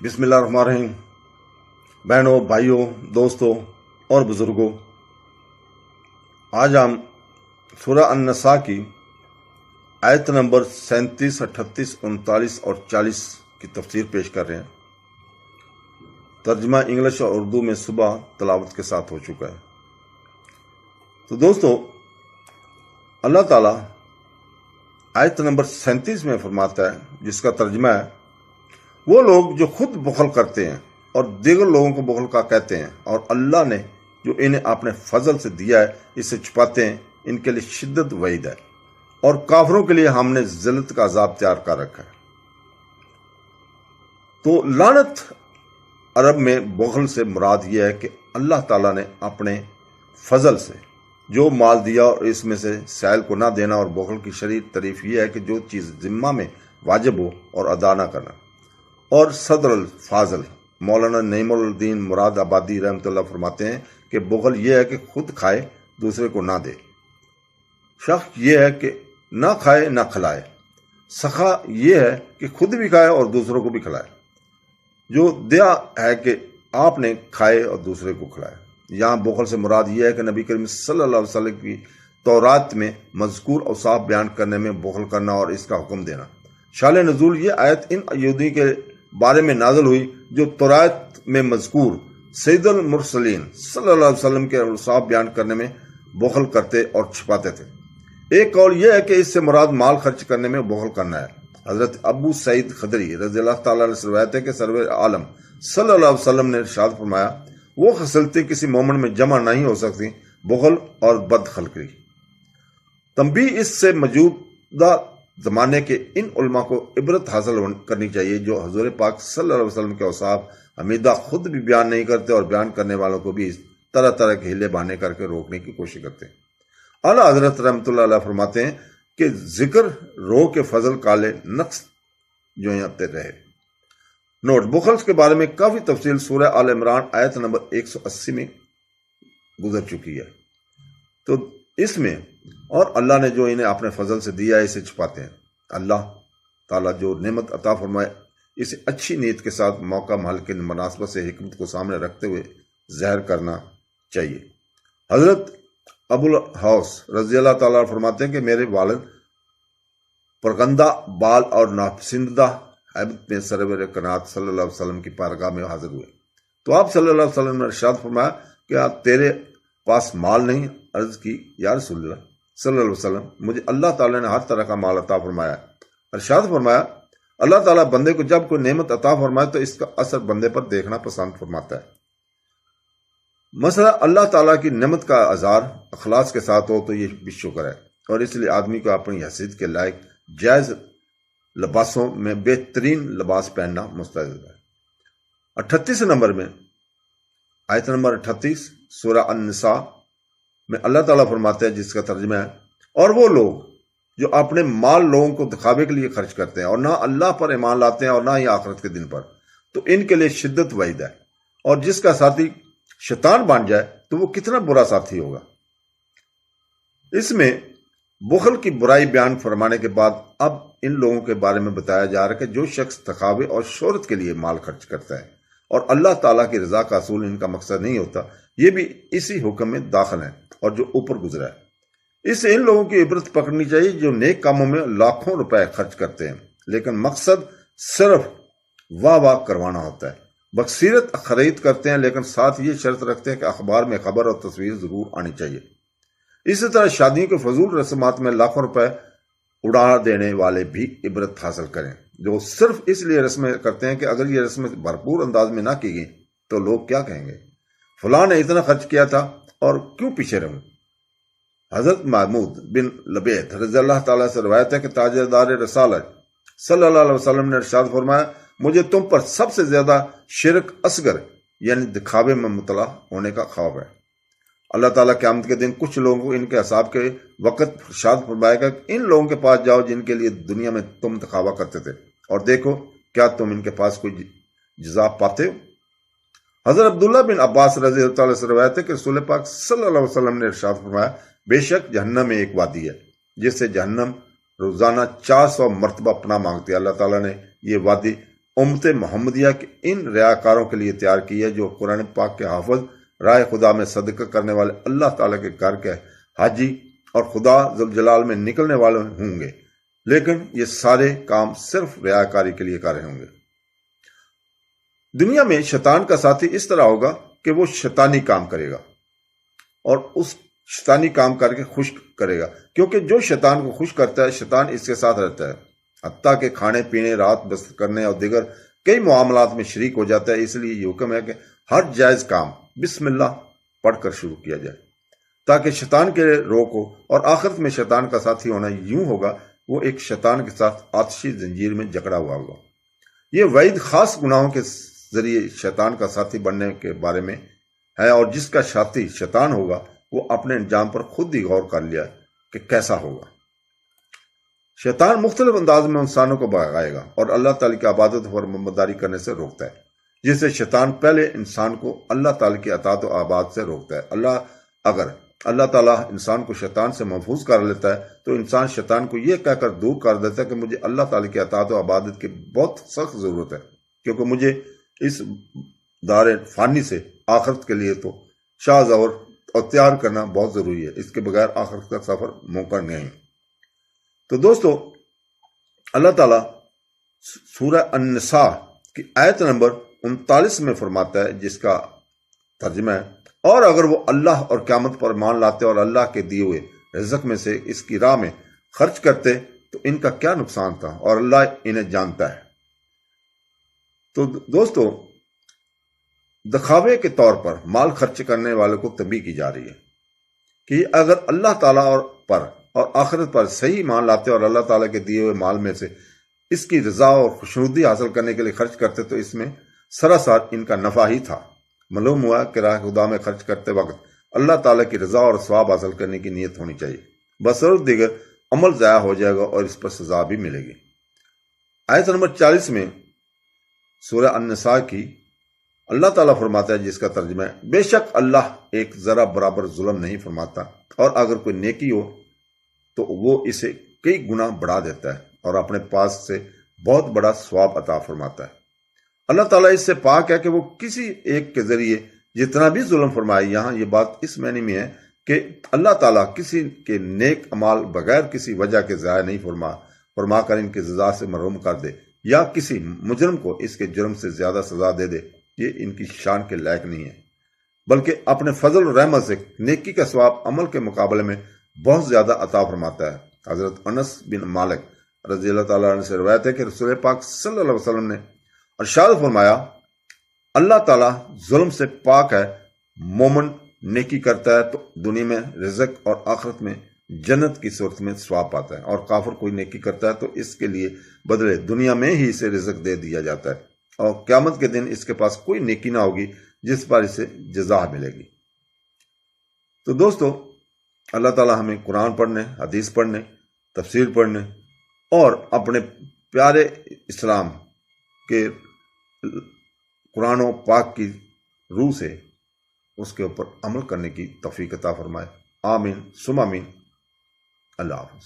بسم اللہ الرحمن الرحیم۔ بہنوں، بھائیوں، دوستوں اور بزرگوں، آج ہم سورہ النساء کی آیت نمبر 37، 38، 39 اور 40 کی تفسیر پیش کر رہے ہیں۔ ترجمہ انگلش اور اردو میں صبح تلاوت کے ساتھ ہو چکا ہے۔ تو دوستو، اللہ تعالیٰ آیت نمبر 37 میں فرماتا ہے، جس کا ترجمہ ہے، وہ لوگ جو خود بخل کرتے ہیں اور دیگر لوگوں کو بخل کا کہتے ہیں اور اللہ نے جو انہیں اپنے فضل سے دیا ہے اسے چھپاتے ہیں، ان کے لیے شدت وعید ہے، اور کافروں کے لیے ہم نے ذلت کا عذاب تیار کر رکھا ہے۔ تو لعنت عرب میں بخل سے مراد یہ ہے کہ اللہ تعالیٰ نے اپنے فضل سے جو مال دیا اور اس میں سے سائل کو نہ دینا، اور بخل کی شرعی تعریف یہ ہے کہ جو چیز ذمہ میں واجب ہو اور ادا نہ کرنا۔ اور صدر الفاضل مولانا نعیم الدین مراد آبادی رحمۃ اللہ فرماتے ہیں کہ بخل یہ ہے کہ خود کھائے دوسرے کو نہ دے، شخص یہ ہے کہ نہ کھائے نہ کھلائے، سخا یہ ہے کہ خود بھی کھائے اور دوسروں کو بھی کھلائے، جو دیا ہے کہ آپ نے کھائے اور دوسرے کو کھلائے۔ یہاں بخل سے مراد یہ ہے کہ نبی کریم صلی اللہ علیہ وسلم کی تورات میں مذکور اوصاف بیان کرنے میں بخل کرنا اور اس کا حکم دینا۔ شان نزول یہ آیت ان یہودی کے بارے میں نازل ہوئی جو تورات میں مذکور سید المرسلین صلی اللہ علیہ وسلم کے اوصاف بیان کرنے میں بخل کرتے اور چھپاتے تھے۔ ایک قول یہ ہے کہ اس سے مراد مال خرچ کرنے میں بخل کرنا ہے۔ حضرت ابو سعید خدری رضی اللہ تعالیٰ عنہ سے روایت ہے کہ سرور عالم صلی اللہ علیہ وسلم نے ارشاد فرمایا، وہ خصلتیں کسی مومن میں جمع نہیں ہو سکتی، بخل اور بد خلقی۔ تنبیہ اس سے موجودہ زمانے کے ان علماء کو عبرت حاصل کرنی چاہیے جو حضور پاک صلی اللہ علیہ وسلم کے اوصاف حمیدہ خود بھی بیان نہیں کرتے اور بیان کرنے والوں کو بھی طرح طرح کے ہیلے بہانے کر کے روکنے کی کوشش کرتے ہیں۔ اعلیٰ حضرت رحمۃ اللہ علیہ فرماتے ہیں کہ ذکر روح کے فضل کالے نقص جو آتے رہے۔ نوٹ: بخل کے بارے میں کافی تفصیل سورہ آل عمران آیت نمبر 180 میں گزر چکی ہے۔ تو اس میں اور اللہ نے جو انہیں اپنے فضل سے دیا ہے اسے چھپاتے ہیں۔ اللہ تعالیٰ جو نعمت عطا فرمائے اسے اچھی نیت کے ساتھ موقع محل کے مناسبت سے حکمت کو سامنے رکھتے ہوئے ظاہر کرنا چاہیے۔ حضرت ابو الحوث رضی اللہ تعالیٰ فرماتے ہیں کہ میرے والد پرگندہ بال اور ناپسندہ حیبت میں سرور کائنات صلی اللہ علیہ وسلم کی بارگاہ میں حاضر ہوئے، تو آپ صلی اللہ علیہ وسلم نے ارشاد فرمایا کہ تیرے پاس مال نہیں؟ عرض کی یا رسول اللہ صلی اللہ علیہ وسلم، مجھے اللہ تعالیٰ نے ہر طرح کا مال عطا فرمایا۔ ارشاد فرمایا، اللہ تعالیٰ بندے کو جب کوئی نعمت عطا فرمائے تو اس کا اثر بندے پر دیکھنا پسند فرماتا ہے۔ مسئلہ اللہ تعالیٰ کی نعمت کا اظہار اخلاص کے ساتھ ہو تو یہ بھی شکر ہے، اور اس لیے آدمی کو اپنی حیثیت کے لائق جائز لباسوں میں بہترین لباس پہننا مستحب ہے۔ 38 نمبر میں آیت نمبر 38 سورہ النساء میں اللہ تعالیٰ فرماتے ہیں، جس کا ترجمہ ہے، اور وہ لوگ جو اپنے مال لوگوں کو دکھاوے کے لیے خرچ کرتے ہیں اور نہ اللہ پر ایمان لاتے ہیں اور نہ ہی آخرت کے دن پر، تو ان کے لیے شدت وعید ہے، اور جس کا ساتھی شیطان بن جائے تو وہ کتنا برا ساتھی ہوگا۔ اس میں بخل کی برائی بیان فرمانے کے بعد اب ان لوگوں کے بارے میں بتایا جا رہا ہے کہ جو شخص دکھاوے اور شہرت کے لیے مال خرچ کرتا ہے اور اللہ تعالیٰ کی رضا کا حصول ان کا مقصد نہیں ہوتا، یہ بھی اسی حکم میں داخل ہیں اور جو اوپر گزرا ہے۔ اس سے ان لوگوں کی عبرت پکڑنی چاہیے جو نیک کاموں میں لاکھوں روپے خرچ کرتے ہیں لیکن مقصد صرف واہ واہ کروانا ہوتا ہے، بصیرت خرید کرتے ہیں لیکن ساتھ یہ شرط رکھتے ہیں کہ اخبار میں خبر اور تصویر ضرور آنی چاہیے۔ اسی طرح شادیوں کے فضول رسومات میں لاکھوں روپے اڑا دینے والے بھی عبرت حاصل کریں، جو صرف اس لیے رسمیں کرتے ہیں کہ اگر یہ رسمیں بھرپور انداز میں نہ کی گئیں تو لوگ کیا کہیں گے، فلاں نے اتنا خرچ کیا تھا اور کیوں پیچھے رہوں۔ حضرت محمود بن لبید رضی اللہ تعالیٰ سے روایت ہے کہ تاجدار رسالت صلی اللہ علیہ وسلم نے ارشاد فرمایا، مجھے تم پر سب سے زیادہ شرک اصغر یعنی دکھاوے میں مبتلا ہونے کا خوف ہے۔ اللہ تعالیٰ قیامت کے دن کچھ لوگوں کو ان کے حساب کے وقت ارشاد فرمائے گا کہ ان لوگوں کے پاس جاؤ جن کے لیے دنیا میں تم دکھاوا کرتے تھے، اور دیکھو کیا تم ان کے پاس کوئی جزا پاتے ہو۔ حضرت عبداللہ بن عباس رضی اللہ تعالیٰ سے روایت ہے کہ رسول پاک صلی اللہ علیہ وسلم نے ارشاد فرمایا، بے شک جہنم میں ایک وادی ہے جس سے جہنم روزانہ 400 مرتبہ پناہ مانگتی ہے۔ اللہ تعالیٰ نے یہ وادی امت محمدیہ کے ان ریاکاروں کے لیے تیار کی ہے جو قرآن پاک کے حافظ، راہ خدا میں صدقہ کرنے والے، اللہ تعالیٰ کے گھر کے حاجی اور خدا ذوالجلال میں نکلنے والے ہوں گے، لیکن یہ سارے کام صرف ریاکاری کے لیے کر رہے ہوں گے۔ دنیا میں شیطان کا ساتھی اس طرح ہوگا کہ وہ شیطانی کام کرے گا اور اس شیطانی کام کر کے خوش کرے گا، کیونکہ جو شیطان کو خوش کرتا ہے شیطان اس کے ساتھ رہتا ہے، حتیٰ کہ کھانے پینے، رات بسر کرنے اور دیگر کئی معاملات میں شریک ہو جاتا ہے۔ اس لیے یہ حکم ہے کہ ہر جائز کام بسم اللہ پڑھ کر شروع کیا جائے تاکہ شیطان کے روک ہو، اور آخرت میں شیطان کا ساتھی ہونا یوں ہوگا وہ ایک شیطان کے ساتھ آتشی زنجیر میں جکڑا ہوا ہوگا۔ یہ وعید خاص گناہوں کے ذریعے شیطان کا ساتھی بننے کے بارے میں ہے، اور جس کا ساتھی شیطان ہوگا وہ اپنے انجام پر خود ہی غور کر لیا کہ کیسا ہوگا۔ شیطان مختلف انداز میں انسانوں کو بھگائے گا اور اللہ تعالیٰ کی عبادت اور محمداری کرنے سے روکتا ہے، جس سے شیطان پہلے انسان کو اللہ تعالیٰ کی اطاعت و عبادت سے روکتا ہے۔ اگر اللہ تعالیٰ انسان کو شیطان سے محفوظ کر لیتا ہے تو انسان شیطان کو یہ کہہ کر دور کر دیتا ہے کہ مجھے اللہ تعالیٰ کی اطاعت و عبادت کی بہت سخت ضرورت ہے، کیونکہ مجھے اس دار فانی سے آخرت کے لیے تو شاہ زور اور تیار کرنا بہت ضروری ہے، اس کے بغیر آخرت کا سفر ممکن نہیں۔ تو دوستو، اللہ تعالیٰ سورہ النساء کی آیت نمبر 39 میں فرماتا ہے، جس کا ترجمہ ہے، اور اگر وہ اللہ اور قیامت پر مان لاتے اور اللہ کے دیے ہوئے رزق میں سے اس کی راہ میں خرچ کرتے تو ان کا کیا نقصان تھا، اور اللہ انہیں جانتا ہے۔ تو دوستو، دکھاوے کے طور پر مال خرچ کرنے والے کو تنبیہ کی جا رہی ہے کہ اگر اللہ تعالیٰ پر اور آخرت پر صحیح مان لاتے اور اللہ تعالیٰ کے دیے ہوئے مال میں سے اس کی رضا اور خوشنودی حاصل کرنے کے لیے خرچ کرتے تو اس میں سراسر ان کا نفع ہی تھا۔ معلوم ہوا کہ راہ خدا میں خرچ کرتے وقت اللہ تعالیٰ کی رضا اور ثواب حاصل کرنے کی نیت ہونی چاہیے، بصرف دیگر عمل ضائع ہو جائے گا اور اس پر سزا بھی ملے گی۔ آیت نمبر 40 میں سورہ النساء کی اللہ تعالیٰ فرماتا ہے، جس کا ترجمہ ہے، بے شک اللہ ایک ذرا برابر ظلم نہیں فرماتا، اور اگر کوئی نیکی ہو تو وہ اسے کئی گنا بڑھا دیتا ہے اور اپنے پاس سے بہت بڑا ثواب عطا فرماتا ہے۔ اللہ تعالیٰ اس سے پاک ہے کہ وہ کسی ایک کے ذریعے جتنا بھی ظلم فرمائے۔ یہاں یہ بات اس معنی میں ہے کہ اللہ تعالیٰ کسی کے نیک اعمال بغیر کسی وجہ کے ضائع نہیں فرما کر ان کی سزا سے محروم کر دے، یا کسی مجرم کو اس کے جرم سے زیادہ سزا دے دے، یہ ان کی شان کے لائق نہیں ہے، بلکہ اپنے فضل و رحمت سے نیکی کا ثواب عمل کے مقابلے میں بہت زیادہ عطا فرماتا ہے۔ حضرت انس بن مالک رضی اللہ تعالیٰ عنہ سے روایت ہے کہ رسول پاک صلی اللہ علیہ وسلم نے ارشاد فرمایا، اللہ تعالیٰ ظلم سے پاک ہے، مومن نیکی کرتا ہے تو دنیا میں رزق اور آخرت میں جنت کی صورت میں ثواب پاتا ہے، اور کافر کوئی نیکی کرتا ہے تو اس کے لیے بدلے دنیا میں ہی اسے رزق دے دیا جاتا ہے، اور قیامت کے دن اس کے پاس کوئی نیکی نہ ہوگی جس پر اسے جزا ملے گی۔ تو دوستو، اللہ تعالیٰ ہمیں قرآن پڑھنے، حدیث پڑھنے، تفسیر پڑھنے اور اپنے پیارے اسلام کے قرآن و پاک کی روح سے اس کے اوپر عمل کرنے کی توفیق عطا فرمائے۔ آمین ثم آمین۔ اللہ حافظ۔